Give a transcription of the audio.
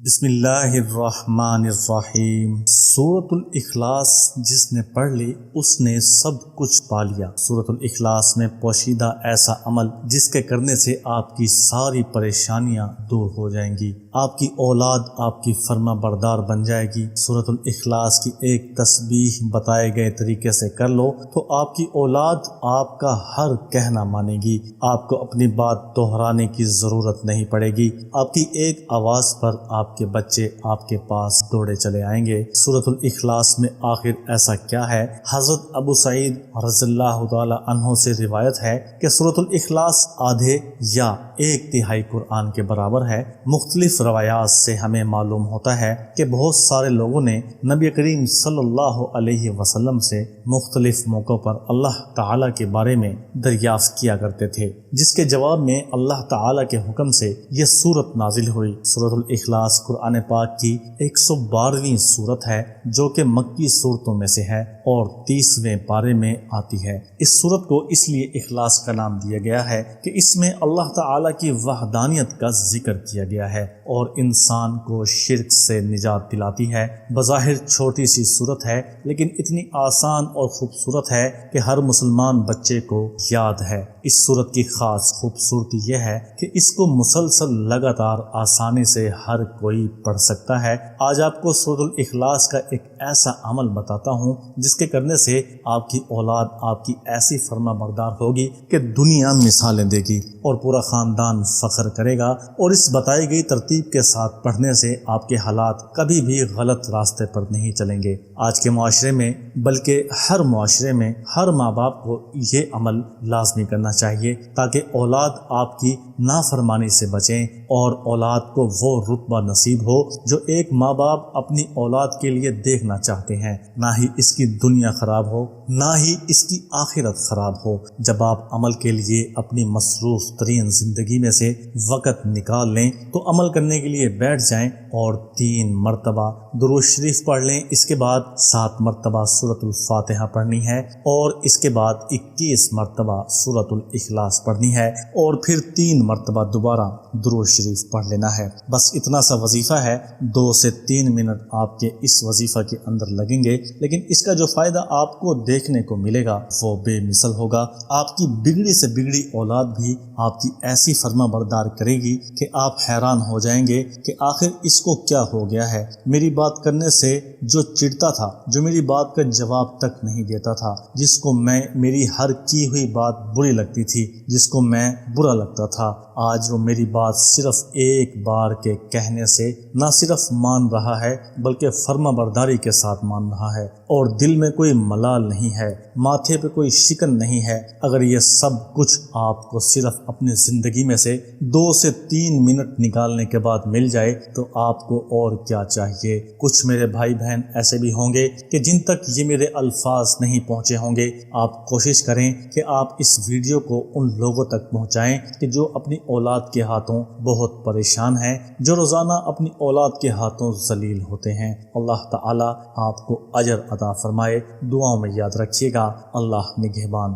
بسم اللہ الرحمن الرحیم۔ سورۃ الاخلاص جس نے پڑھ لی اس نے سب کچھ پا لیا۔ سورۃ الاخلاص میں پوشیدہ ایسا عمل جس کے کرنے سے آپ کی ساری پریشانیاں دور ہو جائیں گی، آپ کی اولاد آپ کی فرما بردار بن جائے گی۔ سورۃ الاخلاص کی ایک تسبیح بتائے گئے طریقے سے کر لو تو آپ کی اولاد آپ کا ہر کہنا مانے گی، آپ کو اپنی بات دہرانے کی ضرورت نہیں پڑے گی، آپ کی ایک آواز پر آپ کے بچے آپ کے پاس دوڑے چلے آئیں گے۔ سورۃ الاخلاص میں آخر ایسا کیا ہے؟ حضرت ابو سعید رضی اللہ تعالی عنہ سے روایت ہے کہ سورۃ الاخلاص آدھے یا ایک تہائی قرآن کے برابر ہے۔ مختلف روایات سے ہمیں معلوم ہوتا ہے کہ بہت سارے لوگوں نے نبی کریم صلی اللہ علیہ وسلم سے مختلف موقعوں پر اللہ تعالی کے بارے میں دریافت کیا کرتے تھے، جس کے جواب میں اللہ تعالی کے حکم سے یہ سورت نازل ہوئی۔ سورۃ الاخلاص قرآن پاک کی 112ویں سورت ہے جو کہ مکی صورتوں میں سے ہے اور 30ویں پارے میں آتی ہے۔ اس سورت کو اس لیے اخلاص کا نام دیا گیا ہے کہ اس میں اللہ تعالی کی وحدانیت کا ذکر کیا گیا ہے اور انسان کو شرک سے نجات دلاتی ہے۔ بظاہر چھوٹی سی سورت ہے لیکن اتنی آسان اور خوبصورت ہے کہ ہر مسلمان بچے کو یاد ہے۔ اس سورت کی خاص خوبصورتی یہ ہے کہ اس کو مسلسل لگاتار آسانی سے ہر کوئی پڑھ سکتا ہے۔ آج آپ کو سورۃ الاخلاص کا ایک ایسا عمل بتاتا ہوں جس کے کرنے سے آپ کی اولاد آپ کی ایسی فرما بردار ہوگی کہ دنیا مثالیں دے گی اور پورا خاندان فخر کرے گا، اور اس بتائی گئی ترتیب کے ساتھ پڑھنے سے آپ کے حالات کبھی بھی غلط راستے پر نہیں چلیں گے۔ آج کے معاشرے میں بلکہ ہر معاشرے میں ہر ماں باپ کو یہ عمل لازمی کرنا چاہیے تاکہ اولاد آپ کی نافرمانی سے بچیں اور اولاد کو وہ رتبہ نصیب ہو جو ایک ماں باپ اپنی اولاد کے لیے دیکھنا چاہتے ہیں۔ نہ ہی اس کی دنیا خراب ہو نہ ہی اس کی آخرت خراب ہو۔ جب آپ عمل کے لیے اپنی مصروف ترین زندگی میں سے وقت نکال لیں تو عمل کرنے کے لیے بیٹھ جائیں اور 3 مرتبہ درود شریف پڑھ لیں۔ اس کے بعد 7 مرتبہ سورۃ الفاتحہ پڑھنی ہے اور اس کے بعد 21 مرتبہ سورۃ الاخلاص پڑھنی ہے اور پھر 3 مرتبہ دوبارہ درود شریف پڑھ لینا ہے۔ بس اتنا سا وظیفہ ہے۔ 2 سے 3 منٹ آپ کے اس وظیفہ کے اندر لگیں گے، لیکن اس کا جو فائدہ آپ کو دیکھنے کو ملے گا وہ بے مثل ہوگا۔ آپ کی بگڑی سے بگڑی اولاد بھی آپ کی ایسی فرما بردار کرے گی کہ آپ حیران ہو جائیں گے کہ آخر اس کو کیا ہو گیا ہے۔ میری بات کرنے سے جو چڑھتا تھا، جو میری بات کا جواب تک نہیں دیتا تھا، جس کو میری ہر کی ہوئی بات بری لگتی تھی، جس کو میں برا لگتا تھا، آج وہ میری بات صرف ایک بار کے کہنے سے نہ صرف مان رہا ہے بلکہ فرما برداری کے ساتھ مان رہا ہے، اور دل میں کوئی ملال نہیں ہے، ماتھے پہ کوئی شکن نہیں ہے۔ اگر یہ سب کچھ آپ کو صرف اپنی زندگی میں سے 2 سے 3 منٹ نکالنے کے بعد مل جائے تو آپ کو اور کیا چاہیے۔ کچھ میرے بھائی بہن ایسے بھی ہوں گے کہ جن تک یہ میرے الفاظ نہیں پہنچے ہوں گے۔ آپ کوشش کریں کہ آپ اس ویڈیو کو ان لوگوں تک پہنچائیں کہ جو اپنی اولاد کے ہاتھوں بہت پریشان ہیں، جو روزانہ اپنی اولاد کے ہاتھوں ذلیل ہوتے ہیں۔ اللہ تعالی آپ کو اجر عطا فرمائے۔ دعاؤں میں یاد رکھیے گا۔ اللہ نگہبان۔